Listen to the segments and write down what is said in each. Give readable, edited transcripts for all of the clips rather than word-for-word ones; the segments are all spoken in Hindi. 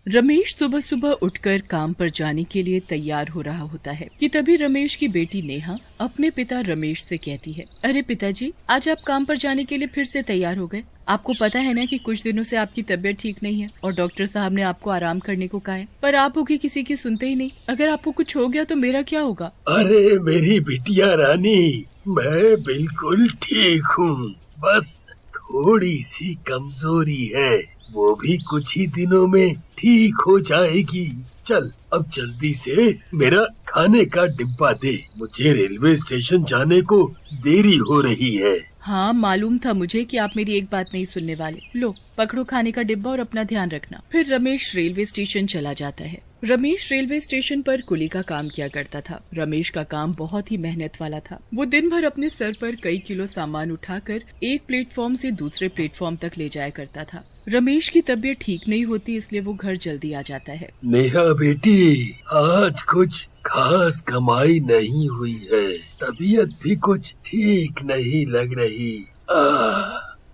रमेश सुबह सुबह उठकर काम पर जाने के लिए तैयार हो रहा होता है कि तभी रमेश की बेटी नेहा अपने पिता रमेश से कहती है, अरे पिताजी, आज आप काम पर जाने के लिए फिर से तैयार हो गए। आपको पता है ना कि कुछ दिनों से आपकी तबीयत ठीक नहीं है और डॉक्टर साहब ने आपको आराम करने को कहा है, पर आप होगी किसी की सुनते ही नहीं। अगर आपको कुछ हो गया तो मेरा क्या होगा? अरे मेरी बिटिया रानी, मैं बिल्कुल ठीक हूँ। बस थोड़ी सी कमजोरी है, वो भी कुछ ही दिनों में ठीक हो जाएगी। चल अब जल्दी से मेरा खाने का डिब्बा दे, मुझे रेलवे स्टेशन जाने को देरी हो रही है। हाँ, मालूम था मुझे कि आप मेरी एक बात नहीं सुनने वाले। लो पकड़ो खाने का डिब्बा और अपना ध्यान रखना। फिर रमेश रेलवे स्टेशन चला जाता है। रमेश रेलवे स्टेशन पर कुली का काम किया करता था। रमेश का काम बहुत ही मेहनत वाला था। वो दिन भर अपने सर पर कई किलो सामान उठाकर एक प्लेटफॉर्म से दूसरे प्लेटफॉर्म तक ले जाया करता था। रमेश की तबीयत ठीक नहीं होती, इसलिए वो घर जल्दी आ जाता है। नेहा बेटी, आज कुछ खास कमाई नहीं हुई है, तबीयत भी कुछ ठीक नहीं लग रही।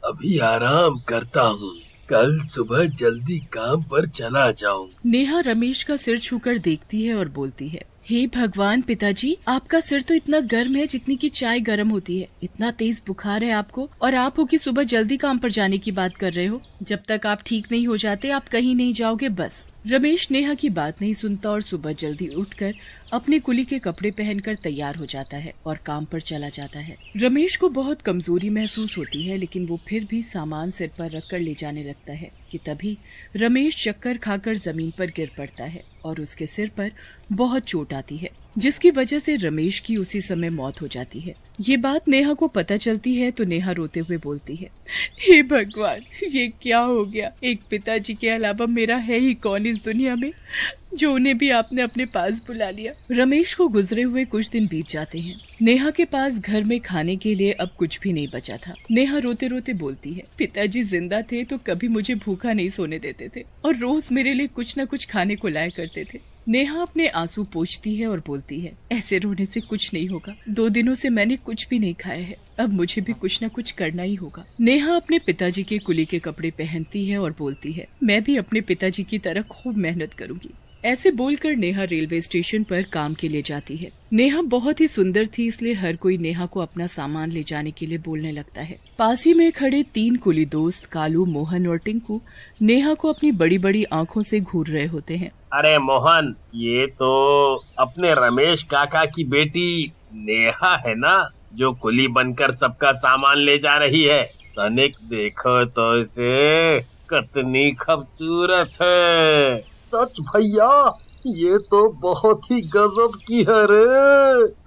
अभी आराम करता हूँ, कल सुबह जल्दी काम पर चला जाऊँ। नेहा रमेश का सिर छूकर देखती है और बोलती है, हे भगवान पिताजी, आपका सिर तो इतना गर्म है जितनी की चाय गर्म होती है। इतना तेज बुखार है आपको, और आप हो कि सुबह जल्दी काम पर जाने की बात कर रहे हो। जब तक आप ठीक नहीं हो जाते आप कहीं नहीं जाओगे बस। रमेश नेहा की बात नहीं सुनता और सुबह जल्दी उठकर अपने कुली के कपड़े पहनकर तैयार हो जाता है और काम पर चला जाता है। रमेश को बहुत कमजोरी महसूस होती है, लेकिन वो फिर भी सामान सिर पर रखकर ले जाने लगता है कि तभी रमेश चक्कर खाकर जमीन पर गिर पड़ता है और उसके सिर पर बहुत चोट आती है, जिसकी वजह से रमेश की उसी समय मौत हो जाती है। ये बात नेहा को पता चलती है तो नेहा रोते हुए बोलती है, हे भगवान, ये क्या हो गया? एक पिताजी के अलावा मेरा है ही कौन इस दुनिया में, जो उन्हें भी आपने अपने पास बुला लिया। रमेश को गुजरे हुए कुछ दिन बीत जाते हैं। नेहा के पास घर में खाने के लिए अब कुछ भी नहीं बचा था। नेहा रोते रोते बोलती है, पिताजी जिंदा थे तो कभी मुझे भूखा नहीं सोने देते थे और रोज मेरे लिए कुछ न कुछ खाने को लाया करते थे। नेहा अपने आंसू पोंछती है और बोलती है, ऐसे रोने से कुछ नहीं होगा। 2 दिनों से मैंने कुछ भी नहीं खाया है, अब मुझे भी कुछ न कुछ करना ही होगा। नेहा अपने पिताजी के कुली के कपड़े पहनती है और बोलती है, मैं भी अपने पिताजी की तरह खूब मेहनत करूंगी। ऐसे बोलकर नेहा रेलवे स्टेशन पर काम के लिए जाती है। नेहा बहुत ही सुंदर थी, इसलिए हर कोई नेहा को अपना सामान ले जाने के लिए बोलने लगता है। पास ही में खड़े 3 कुली दोस्त कालू, मोहन और टिंकू नेहा को अपनी बड़ी बड़ी आंखों से घूर रहे होते हैं। अरे मोहन, ये तो अपने रमेश काका की बेटी नेहा है ना, जो कुली बनकर सबका सामान ले जा रही है। तनिक देखो तो इसे, कितनी खूबसूरत है। सच भैया, ये तो बहुत ही गजब की है रे।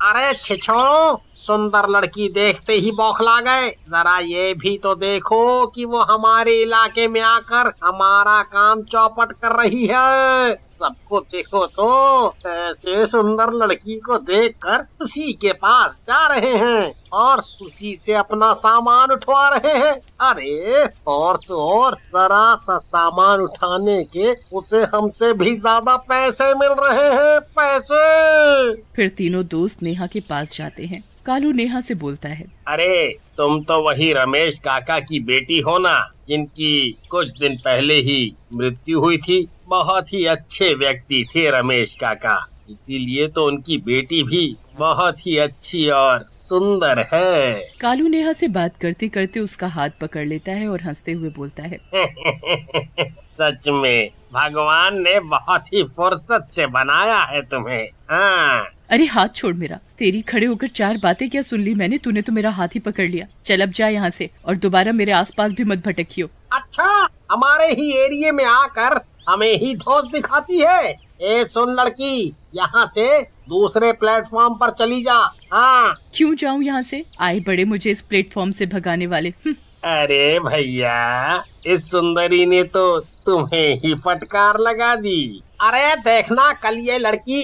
अरे छिछो, सुंदर लड़की देखते ही बौखला गए। जरा ये भी तो देखो कि वो हमारे इलाके में आकर हमारा काम चौपट कर रही है। सबको देखो तो, ऐसे सुंदर लड़की को देखकर उसी के पास जा रहे हैं और उसी से अपना सामान उठवा रहे हैं। अरे और तो और, जरा सा सामान उठाने के उसे हमसे भी ज्यादा पैसे मिल रहे हैं, पैसे। फिर तीनों दोस्त नेहा के पास जाते हैं। कालू नेहा से बोलता है, अरे तुम तो वही रमेश काका की बेटी हो ना, जिनकी कुछ दिन पहले ही मृत्यु हुई थी। बहुत ही अच्छे व्यक्ति थे रमेश काका, इसीलिए तो उनकी बेटी भी बहुत ही अच्छी और सुंदर है। कालू नेहा से बात करते करते उसका हाथ पकड़ लेता है और हंसते हुए बोलता है, सच में भगवान ने बहुत ही फुर्सत से बनाया है तुम्हें। हाँ। अरे हाथ छोड़ मेरा, तेरी खड़े होकर 4 बातें क्या सुन ली मैंने, तूने तो मेरा हाथ ही पकड़ लिया। चल अब जा यहाँ से और दोबारा मेरे आसपास भी मत भटकियो। अच्छा, हमारे ही एरिया में आकर हमें ही धौंस दिखाती है। ए सुन लड़की, यहाँ से दूसरे प्लेटफॉर्म पर चली जा। हाँ। क्यों जाऊँ यहाँ से? आए बड़े मुझे इस प्लेटफॉर्म से भगाने वाले। अरे भैया, इस सुंदरी ने तो तुम्हें ही फटकार लगा दी। अरे देखना कल ये लड़की,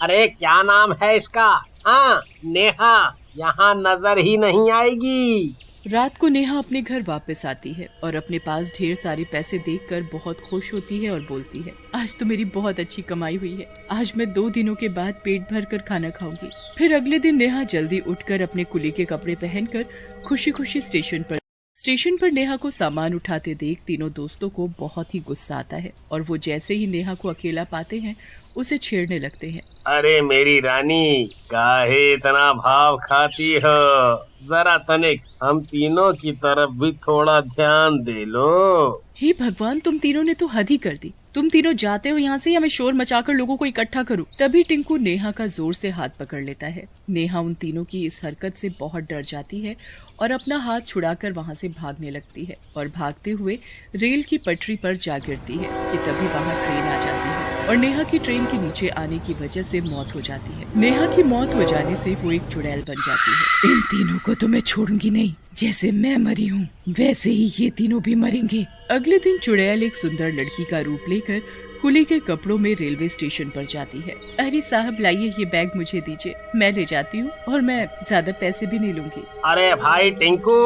अरे क्या नाम है इसका? हाँ, नेहा, यहाँ नजर ही नहीं आएगी। रात को नेहा अपने घर वापस आती है और अपने पास ढेर सारे पैसे देखकर बहुत खुश होती है और बोलती है, आज तो मेरी बहुत अच्छी कमाई हुई है। आज मैं 2 दिनों के बाद पेट भर कर खाना खाऊंगी। फिर अगले दिन नेहा जल्दी उठकर अपने कुली के कपड़े पहनकर खुशी खुशी स्टेशन पर स्टेशन पर नेहा को सामान उठाते देख तीनों दोस्तों को बहुत ही गुस्सा आता है और वो जैसे ही नेहा को अकेला पाते हैं उसे छेड़ने लगते हैं। अरे मेरी रानी, काहे इतना भाव खाती हो? जरा तनिक हम तीनों की तरफ भी थोड़ा ध्यान दे लो। हे भगवान, तुम तीनों ने तो हद ही कर दी। तुम तीनों जाते हो यहाँ से या मैं शोर मचाकर लोगों को इकट्ठा करूं? तभी टिंकू नेहा का जोर से हाथ पकड़ लेता है। नेहा उन तीनों की इस हरकत से बहुत डर जाती है और अपना हाथ छुड़ाकर वहाँ से भागने लगती है और भागते हुए रेल की पटरी पर जा गिरती है कि तभी वहाँ ट्रेन आ जाती है और नेहा की ट्रेन के नीचे आने की वजह से मौत हो जाती है। नेहा की मौत हो जाने से वो एक चुड़ैल बन जाती है। इन तीनों को तो मैं छोड़ूंगी नहीं, जैसे मैं मरी हूँ वैसे ही ये तीनों भी मरेंगे। अगले दिन चुड़ैल एक सुंदर लड़की का रूप लेकर कुली के कपड़ों में रेलवे स्टेशन पर जाती है। अरे साहब लाइए, ये बैग मुझे दीजिए, मैं ले जाती हूँ और मैं ज्यादा पैसे भी नहीं लूंगी। अरे भाई टिंकू,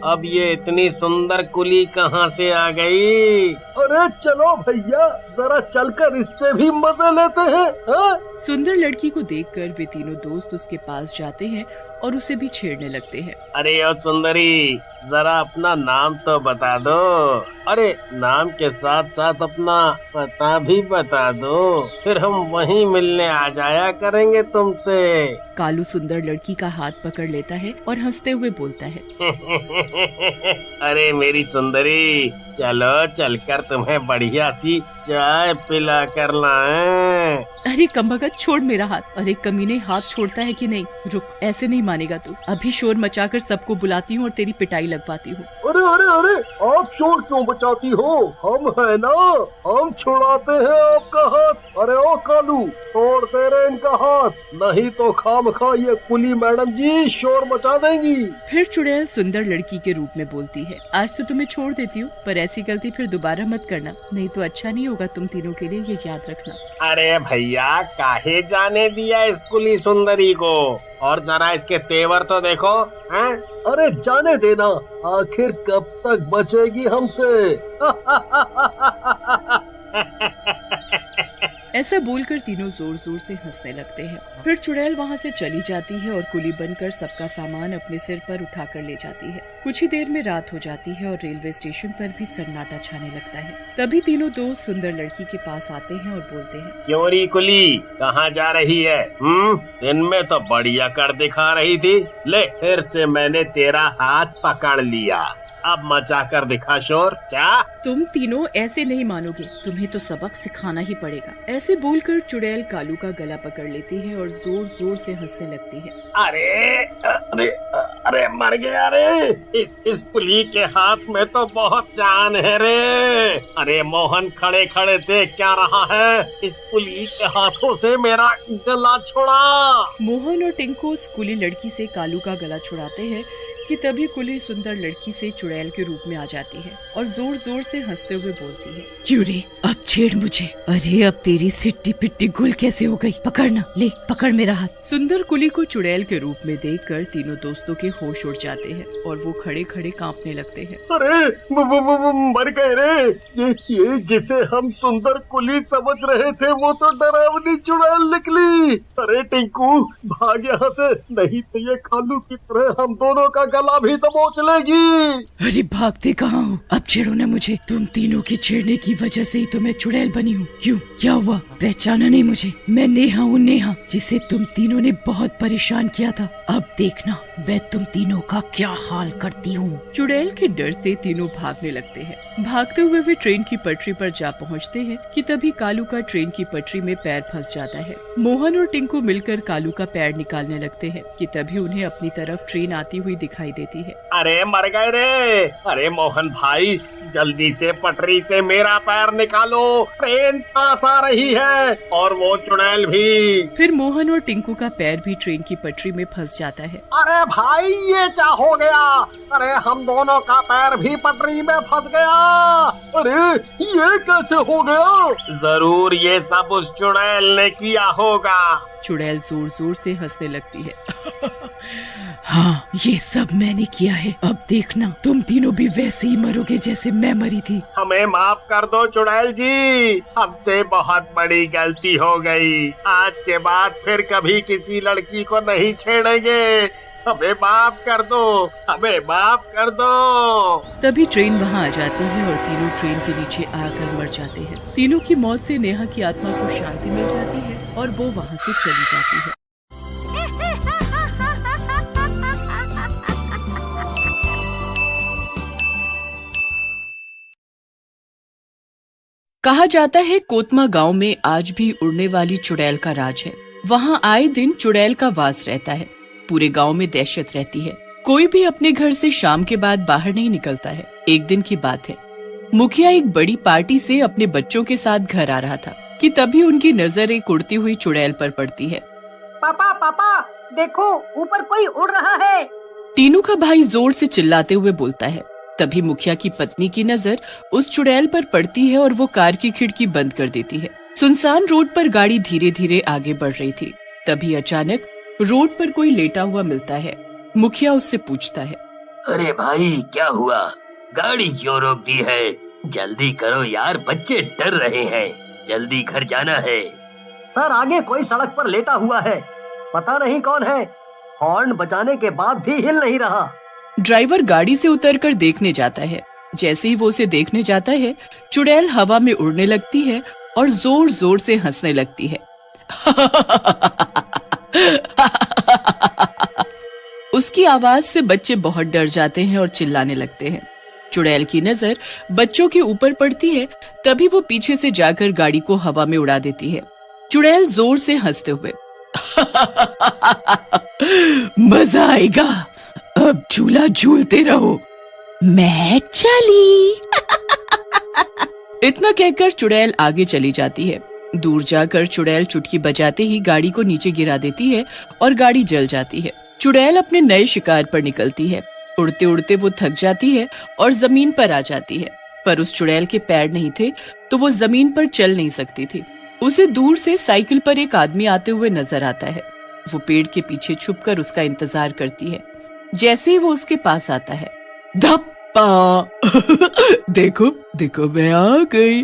अब ये इतनी सुंदर कुली कहाँ से आ गई? अरे चलो भैया, जरा चलकर इससे भी मजे लेते हैं। सुंदर लड़की को देखकर वे तीनों दोस्त उसके पास जाते हैं और उसे भी छेड़ने लगते हैं। अरे ओ सुंदरी, जरा अपना नाम तो बता दो। अरे नाम के साथ साथ अपना पता भी बता दो, फिर हम वहीं मिलने आ जाया करेंगे तुमसे। कालू सुंदर लड़की का हाथ पकड़ लेता है और हंसते हुए बोलता है अरे मेरी सुंदरी, चलो चलकर तुम्हें बढ़िया सी चाय पिला कर लाएं। अरे कमबख्त, छोड़ मेरा हाथ। अरे कमीने, हाथ छोड़ता है कि नहीं? रुक, ऐसे नहीं मानेगा तू। अभी शोर मचाकर सबको बुलाती हूँ और तेरी पिटाई लगवाती हूँ। अरे अरे अरे, आप शोर क्यों मचाती हो? हम है ना, हम छुड़ाते हैं आपका हाथ। अरे ओ कालू, छोड़ दे रे इनका हाथ, नहीं तो खामखा ये कुली मैडम जी शोर मचा देंगी। फिर चुड़ैल सुंदर लड़की के रूप में बोलती है, आज तो तुम्हें छोड़ देती हूँ, पर ऐसी गलती फिर दोबारा मत करना, नहीं तो अच्छा नहीं होगा तुम तीनों के लिए, ये याद रखना। अरे भैया, काहे जाने दिया इस कुली सुंदरी को? और जरा इसके तेवर तो देखो हैं? अरे जाने देना, आखिर कब तक बचेगी हमसे? ऐसा बोलकर तीनों जोर जोर से हंसने लगते हैं। फिर चुड़ैल वहाँ से चली जाती है और कुली बनकर सबका सामान अपने सिर पर उठाकर ले जाती है। कुछ ही देर में रात हो जाती है और रेलवे स्टेशन पर भी सन्नाटा छाने लगता है। तभी तीनों दोस्त सुंदर लड़की के पास आते हैं और बोलते हैं, क्यों री कुली, कहाँ जा रही है? इनमें तो बढ़िया कर दिखा रही थी, ले फिर से मैंने तेरा हाथ पकड़ लिया, अब मचा कर दिखा शोर। क्या तुम तीनों ऐसे नहीं मानोगे, तुम्हें तो सबक सिखाना ही पड़ेगा। ऐसे बोलकर चुड़ैल कालू का गला पकड़ लेती है और जोर जोर से हंसने लगती है। अरे अरे अरे मर गया रे, इस कुली के हाथ में तो बहुत जान है रे। अरे मोहन, खड़े खड़े देख क्या रहा है? इस कुली के हाथों से मेरा गला छुड़ा। मोहन और टिंकू उस कुली लड़की से कालू का गला छुड़ाते हैं कि तभी कुली सुंदर लड़की से चुड़ैल के रूप में आ जाती है और जोर जोर से हंसते हुए बोलती है, क्यों रे, अब छेड़ मुझे। अरे अब तेरी सिट्टी पिट्टी गुल कैसे हो गई? पकड़ना, ले पकड़ मेरा हाथ। सुंदर कुली को चुड़ैल के रूप में देखकर तीनों दोस्तों के होश उड़ जाते हैं और वो खड़े खड़े कांपने लगते हैं। अरे मर गए रे, ये जिसे हम सुंदर कुली समझ रहे थे वो तो डरावनी चुड़ैल निकली। अरे टिंकू, भाग यहाँ से, नहीं तो ये कालू की तरह हम दोनों का गला भी दबोच लेगी। अरे भागते कहाँ हो? अब छेड़ो न मुझे, तुम तीनों के छेड़ने की वजह से ही तो मैं चुड़ैल बनी हूँ। क्यों, क्या हुआ? पहचाना नहीं मुझे? मैं नेहा हूँ, नेहा, जिसे तुम तीनों ने बहुत परेशान किया था। अब देखना मैं तुम तीनों का क्या हाल करती हूँ। चुड़ैल के डर से तीनों भागने लगते हैं। भागते हुए वे ट्रेन की पटरी पर जा पहुँचते हैं कि तभी कालू का ट्रेन की पटरी में पैर फंस जाता है। मोहन और टिंकू मिलकर कालू का पैर निकालने लगते हैं कि तभी उन्हें अपनी तरफ ट्रेन आती हुई दिखाई देती है। अरे मर गए रे। अरे मोहन भाई, जल्दी से पटरी से मेरा पैर निकालो, ट्रेन पास आ रही है और वो चुड़ैल भी। फिर मोहन और टिंकू का पैर भी ट्रेन की पटरी में फंस जाता है। अरे भाई, ये क्या हो गया? अरे हम दोनों का पैर भी पटरी में फंस गया। अरे ये कैसे हो गया? जरूर ये सब उस चुड़ैल ने किया होगा। चुड़ैल जोर जोर से हंसने लगती है। हाँ, ये सब मैंने किया है, अब देखना तुम तीनों भी वैसे ही मरोगे जैसे मैं मरी थी। हमें माफ कर दो चुड़ैल जी, हमसे बहुत बड़ी गलती हो गई। आज के बाद फिर कभी किसी लड़की को नहीं छेड़ेंगे। हमें माफ कर दो, हमें माफ कर दो। तभी ट्रेन वहाँ आ जाती है और तीनों ट्रेन के नीचे आकर मर जाते हैं। तीनों की मौत से नेहा की आत्मा को शांति मिल जाती है और वो वहाँ से चली जाती है। कहा जाता है कोतमा गांव में आज भी उड़ने वाली चुड़ैल का राज है। वहाँ आए दिन चुड़ैल का वास रहता है। पूरे गांव में दहशत रहती है। कोई भी अपने घर से शाम के बाद बाहर नहीं निकलता है। एक दिन की बात है, मुखिया एक बड़ी पार्टी से अपने बच्चों के साथ घर आ रहा था कि तभी उनकी नजर एक उड़ती हुई चुड़ैल पर पड़ती है। पापा पापा देखो, ऊपर कोई उड़ रहा है। टीनू का भाई जोर से चिल्लाते हुए बोलता है। तभी मुखिया की पत्नी की नजर उस चुड़ैल पर पड़ती है और वो कार की खिड़की बंद कर देती है। सुनसान रोड पर गाड़ी धीरे धीरे आगे बढ़ रही थी। तभी अचानक रोड पर कोई लेटा हुआ मिलता है। मुखिया उससे पूछता है, अरे भाई क्या हुआ, गाड़ी क्यों रोक दी है? जल्दी करो यार, बच्चे डर रहे हैं, जल्दी घर जाना है। सर आगे कोई सड़क पर लेटा हुआ है, पता नहीं कौन है। हॉर्न बजाने के बाद भी हिल नहीं रहा। ड्राइवर गाड़ी से उतरकर देखने जाता है। जैसे ही वो उसे देखने जाता है, चुड़ैल हवा में उड़ने लगती है और जोर जोर से हंसने लगती है। उसकी आवाज से बच्चे बहुत डर जाते हैं और चिल्लाने लगते हैं। चुड़ैल की नजर बच्चों के ऊपर पड़ती है। तभी वो पीछे से जाकर गाड़ी को हवा में उड़ा देती है। चुड़ैल जोर से हंसते हुए, मजा आएगा, अब झूला झूलते रहो, मैं चली। इतना कहकर चुड़ैल आगे चली जाती है। दूर जाकर चुड़ैल चुटकी बजाते ही गाड़ी को नीचे गिरा देती है और गाड़ी जल जाती है। चुड़ैल अपने नए शिकार पर निकलती है। उड़ते उड़ते वो थक जाती है और जमीन पर आ जाती है। पर उस चुड़ैल के पैर नहीं थे तो वो जमीन पर चल नहीं सकती थी। उसे दूर से साइकिल पर एक आदमी आते हुए नजर आता है। वो पेड़ के पीछे छुपकर उसका इंतजार करती है। जैसे ही वो उसके पास आता है, धप्पा, देखो देखो मैं आ गई।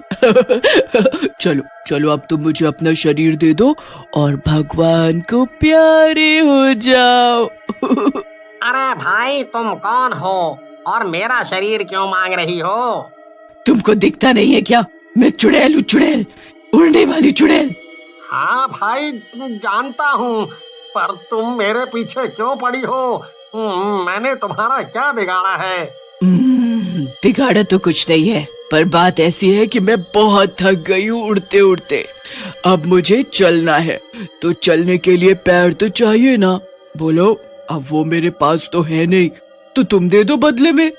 चलो चलो अब तुम मुझे अपना शरीर दे दो और भगवान को प्यारे हो जाओ। अरे भाई तुम कौन हो और मेरा शरीर क्यों मांग रही हो? तुमको दिखता नहीं है क्या? मैं चुड़ैल हूँ, चुड़ैल, उड़ने वाली चुड़ैल। हाँ भाई जानता हूँ, पर तुम मेरे पीछे क्यों पड़ी हो? मैंने तुम्हारा क्या बिगाड़ा है? बिगाड़ा तो कुछ नहीं है, पर बात ऐसी है कि मैं बहुत थक गई हूँ उड़ते उड़ते। अब मुझे चलना है, तो चलने के लिए पैर तो चाहिए ना। बोलो, अब वो मेरे पास तो है नहीं, तो तुम दे दो बदले में।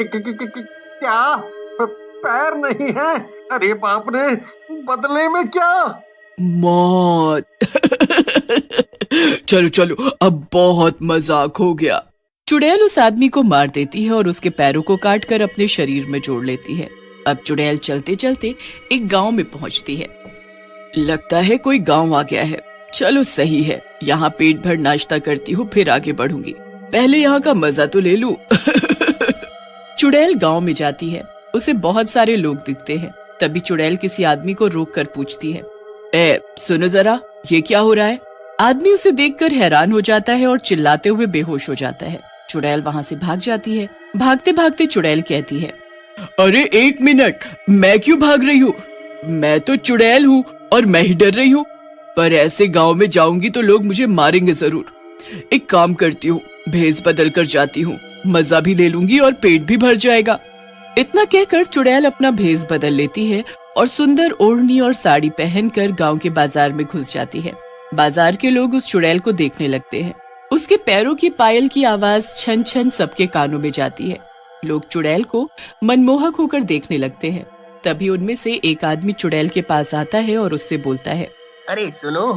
क्या पैर नहीं है? अरे बाप रे, बदले में क्या? मौत। चलो चलो, अब बहुत मजाक हो गया। चुड़ैल उस आदमी को मार देती है और उसके पैरों को काटकर अपने शरीर में जोड़ लेती है। अब चुड़ैल चलते चलते एक गांव में पहुंचती है। लगता है कोई गांव आ गया है। चलो सही है, यहाँ पेट भर नाश्ता करती हूँ, फिर आगे बढ़ूंगी। पहले यहाँ का मजा तो ले लूं। चुड़ैल गांव में जाती है। उसे बहुत सारे लोग दिखते हैं। तभी चुड़ैल किसी आदमी को रोक कर पूछती है, सुनो जरा, ये क्या हो रहा है? आदमी उसे देखकर हैरान हो जाता है और चिल्लाते हुए बेहोश हो जाता है। चुड़ैल वहाँ से भाग जाती है। भागते भागते चुड़ैल कहती है, अरे एक मिनट, मैं क्यों भाग रही हूँ? मैं तो चुड़ैल हूँ और मैं ही डर रही हूँ, पर ऐसे गांव में जाऊंगी तो लोग मुझे मारेंगे जरूर। एक काम करती हूँ, भेष बदल कर जाती हूँ, मजा भी ले लूंगी और पेट भी भर जाएगा। इतना कहकर चुड़ैल अपना भेष बदल लेती है और सुंदर ओढ़नी और साड़ी पहनकर गांव के बाजार में घुस जाती है। बाजार के लोग उस चुड़ैल को देखने लगते हैं। उसके पैरों की पायल की आवाज छन छन सबके कानों में जाती है। लोग चुड़ैल को मनमोहक होकर देखने लगते हैं। तभी उनमें से एक आदमी चुड़ैल के पास आता है और उससे बोलता है, अरे सुनो,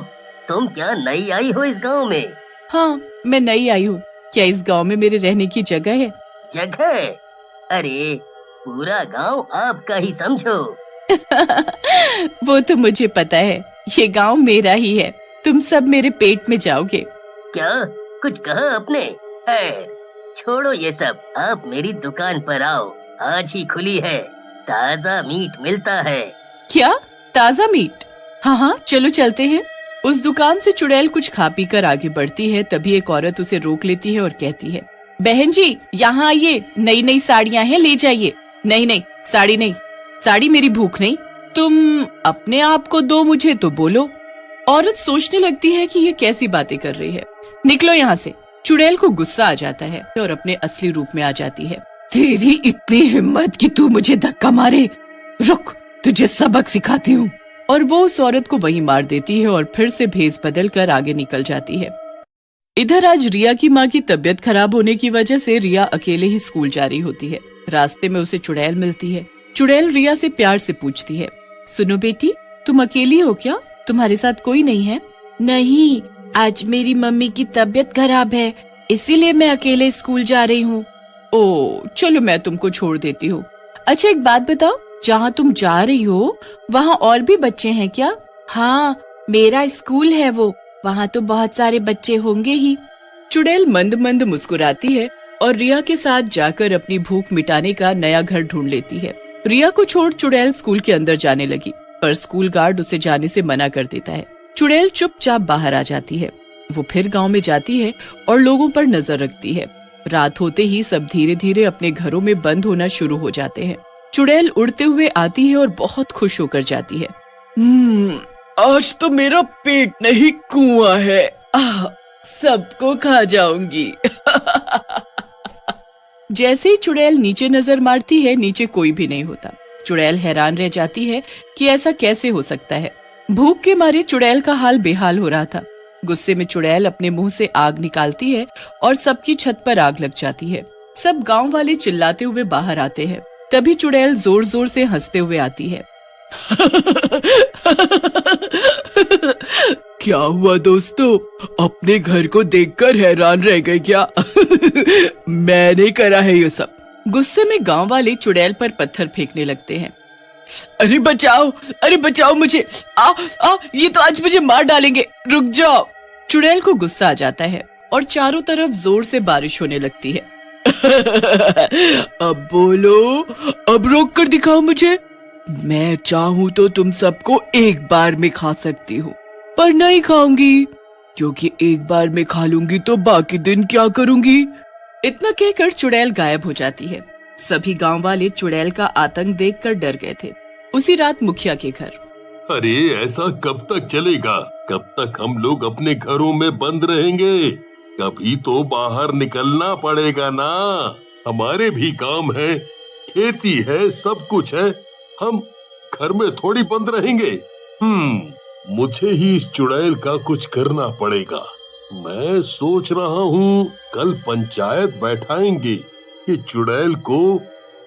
तुम क्या नई आई हो इस गांव में? हाँ, मैं नई आई हूँ। क्या इस गांव में मेरे रहने की जगह है? जगह? अरे पूरा गांव आपका ही समझो। वो तो मुझे पता है, ये गांव मेरा ही है। तुम सब मेरे पेट में जाओगे। क्या कुछ कहा आपने? छोड़ो ये सब, आप मेरी दुकान पर आओ, आज ही खुली है, ताजा मीट मिलता है। क्या ताजा मीट? हाँ हाँ, चलो चलते हैं। उस दुकान से चुड़ैल कुछ खा पी कर आगे बढ़ती है। तभी एक औरत उसे रोक लेती है और कहती है, बहन जी यहाँ आइए, नई नई साड़ियाँ हैं, ले जाइए। नहीं नहीं, साड़ी नहीं, साड़ी मेरी भूख नहीं, तुम अपने आप को दो, मुझे तो बोलो। औरत सोचने लगती है कि ये कैसी बातें कर रही है, निकलो यहाँ से। चुड़ैल को गुस्सा आ जाता है और अपने असली रूप में आ जाती है। तेरी इतनी हिम्मत कि तू मुझे धक्का मारे, रुक तुझे सबक सिखाती हूँ। और वो उस औरत को वहीं मार देती है और फिर से भेस बदल कर आगे निकल जाती है। इधर आज रिया की माँ की तबीयत खराब होने की वजह से रिया अकेले ही स्कूल जा रही होती है। रास्ते में उसे चुड़ैल मिलती है। चुड़ैल रिया से प्यार से पूछती है, सुनो बेटी, तुम अकेली हो क्या? तुम्हारे साथ कोई नहीं है? नहीं, आज मेरी मम्मी की तबीयत खराब है, इसीलिए मैं अकेले स्कूल जा रही हूँ। ओ चलो, मैं तुमको छोड़ देती हूँ। अच्छा एक बात बताओ, जहाँ तुम जा रही हो वहाँ और भी बच्चे हैं क्या? हाँ, मेरा स्कूल है वो, वहाँ तो बहुत सारे बच्चे होंगे ही। चुड़ैल मंद मंद मुस्कुराती है और रिया के साथ जाकर अपनी भूख मिटाने का नया घर ढूंढ लेती है। रिया को छोड़ चुड़ैल स्कूल के अंदर जाने लगी, पर स्कूल गार्ड उसे जाने से मना कर देता है। चुड़ैल चुपचाप बाहर आ जाती है। वो फिर गांव में जाती है और लोगों पर नजर रखती है। रात होते ही सब धीरे धीरे अपने घरों में बंद होना शुरू हो जाते हैं। चुड़ैल उड़ते हुए आती है और बहुत खुश होकर जाती है। आज तो मेरा पेट नहीं कुआं है, सबको खा जाऊंगी। जैसे ही चुड़ैल नीचे नजर मारती है, नीचे कोई भी नहीं होता। चुड़ैल हैरान रह जाती है कि ऐसा कैसे हो सकता है। भूख के मारे चुड़ैल का हाल बेहाल हो रहा था। गुस्से में चुड़ैल अपने मुंह से आग निकालती है और सबकी छत पर आग लग जाती है। सब गांव वाले चिल्लाते हुए बाहर आते हैं। तभी चुड़ैल जोर जोर से हंसते हुए आती है। क्या हुआ दोस्तों, अपने घर को देखकर हैरान रह गए क्या? मैंने करा है ये सब। गुस्से में गांव वाले चुड़ैल पर पत्थर फेंकने लगते हैं। अरे बचाओ मुझे, ये तो आज मुझे मार डालेंगे, रुक जाओ। चुड़ैल को गुस्सा आ जाता है और चारों तरफ जोर से बारिश होने लगती है। अब बोलो, अब रोक कर दिखाओ मुझे। मैं चाहूँ तो तुम सबको एक बार में खा सकती हूँ, पर नहीं खाऊंगी, क्योंकि एक बार में खा लूंगी तो बाकी दिन क्या करूंगी? इतना कहकर चुड़ैल गायब हो जाती है। सभी गांव वाले चुड़ैल का आतंक देखकर डर गए थे। उसी रात मुखिया के घर। अरे ऐसा कब तक चलेगा? कब तक हम लोग अपने घरों में बंद रहेंगे? कभी तो बाहर निकलना पड़ेगा ना। हमारे भी काम है, खेती है, सब कुछ है, हम घर में थोड़ी बंद रहेंगे। मुझे ही इस चुड़ैल का कुछ करना पड़ेगा। मैं सोच रहा हूँ कल पंचायत बैठाएंगे कि चुड़ैल को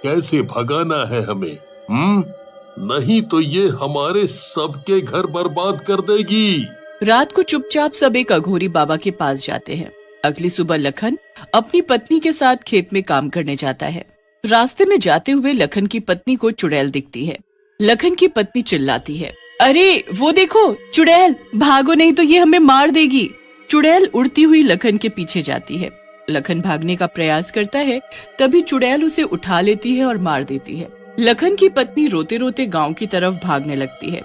कैसे भगाना है हमें। नहीं तो ये हमारे सबके घर बर्बाद कर देगी। रात को चुपचाप सब एक अघोरी बाबा के पास जाते हैं। अगली सुबह लखन अपनी पत्नी के साथ खेत में काम करने जाता है। रास्ते में जाते हुए लखन की पत्नी को चुड़ैल दिखती है। लखन की पत्नी चिल्लाती है, अरे वो देखो चुड़ैल, भागो नहीं तो ये हमें मार देगी। चुड़ैल उड़ती हुई लखन के पीछे जाती है। लखन भागने का प्रयास करता है, तभी चुड़ैल उसे उठा लेती है और मार देती है। लखन की पत्नी रोते रोते गांव की तरफ भागने लगती है।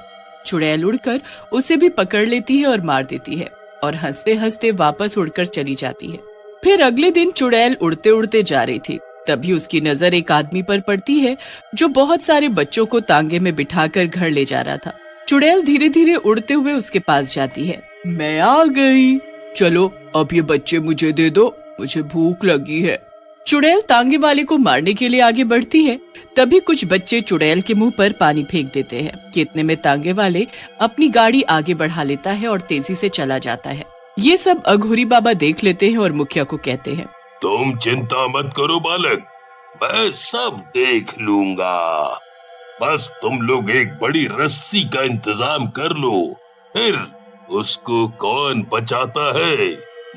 चुड़ैल उड़कर उसे भी पकड़ लेती है और मार देती है और हंसते हंसते वापस उड़कर चली जाती है। फिर अगले दिन चुड़ैल उड़ते उड़ते जा रही थी। तभी उसकी नजर एक आदमी पर पड़ती है जो बहुत सारे बच्चों को तांगे में बिठाकर घर ले जा रहा था। चुड़ैल धीरे धीरे उड़ते हुए उसके पास जाती है। मैं आ गई, चलो अब ये बच्चे मुझे दे दो, मुझे भूख लगी है। चुड़ैल तांगे वाले को मारने के लिए आगे बढ़ती है। तभी कुछ बच्चे चुड़ैल के मुंह पर पानी फेंक देते हैं कि इतने में तांगे वाले अपनी गाड़ी आगे बढ़ा लेता है और तेजी से चला जाता है। ये सब अघोरी बाबा देख लेते हैं और मुखिया को कहते हैं, तुम चिंता मत करो बालक, मैं सब देख लूंगा। बस तुम लोग एक बड़ी रस्सी का इंतजाम कर लो, फिर उसको कौन बचाता है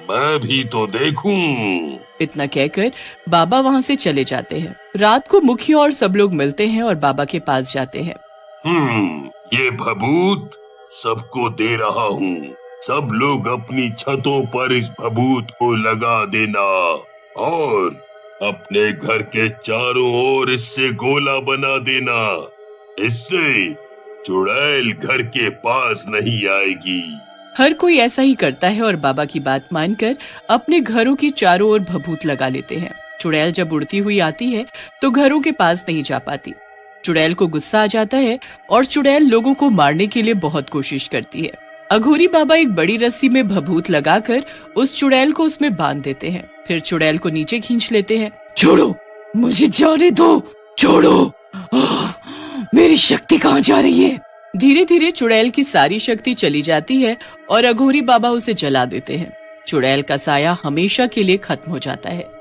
मैं भी तो देखूं। इतना कहकर बाबा वहाँ से चले जाते हैं। रात को मुखिया और सब लोग मिलते हैं और बाबा के पास जाते हैं। ये भभूत सबको दे रहा हूँ, सब लोग अपनी छतों पर इस भभूत को लगा देना और अपने घर के चारों ओर इससे गोला बना देना। इससे चुड़ैल घर के पास नहीं आएगी। हर कोई ऐसा ही करता है और बाबा की बात मानकर अपने घरों की चारों ओर भभूत लगा लेते हैं। चुड़ैल जब उड़ती हुई आती है तो घरों के पास नहीं जा पाती। चुड़ैल को गुस्सा आ जाता है और चुड़ैल लोगों को मारने के लिए बहुत कोशिश करती है। अघोरी बाबा एक बड़ी रस्सी में भभूत लगाकर उस चुड़ैल को उसमें बांध देते हैं। फिर चुड़ैल को नीचे खींच लेते हैं। छोड़ो, मुझे जाने दो, छोड़ो, मेरी शक्ति कहाँ जा रही है? धीरे धीरे चुड़ैल की सारी शक्ति चली जाती है और अघोरी बाबा उसे जला देते हैं। चुड़ैल का साया हमेशा के लिए खत्म हो जाता है।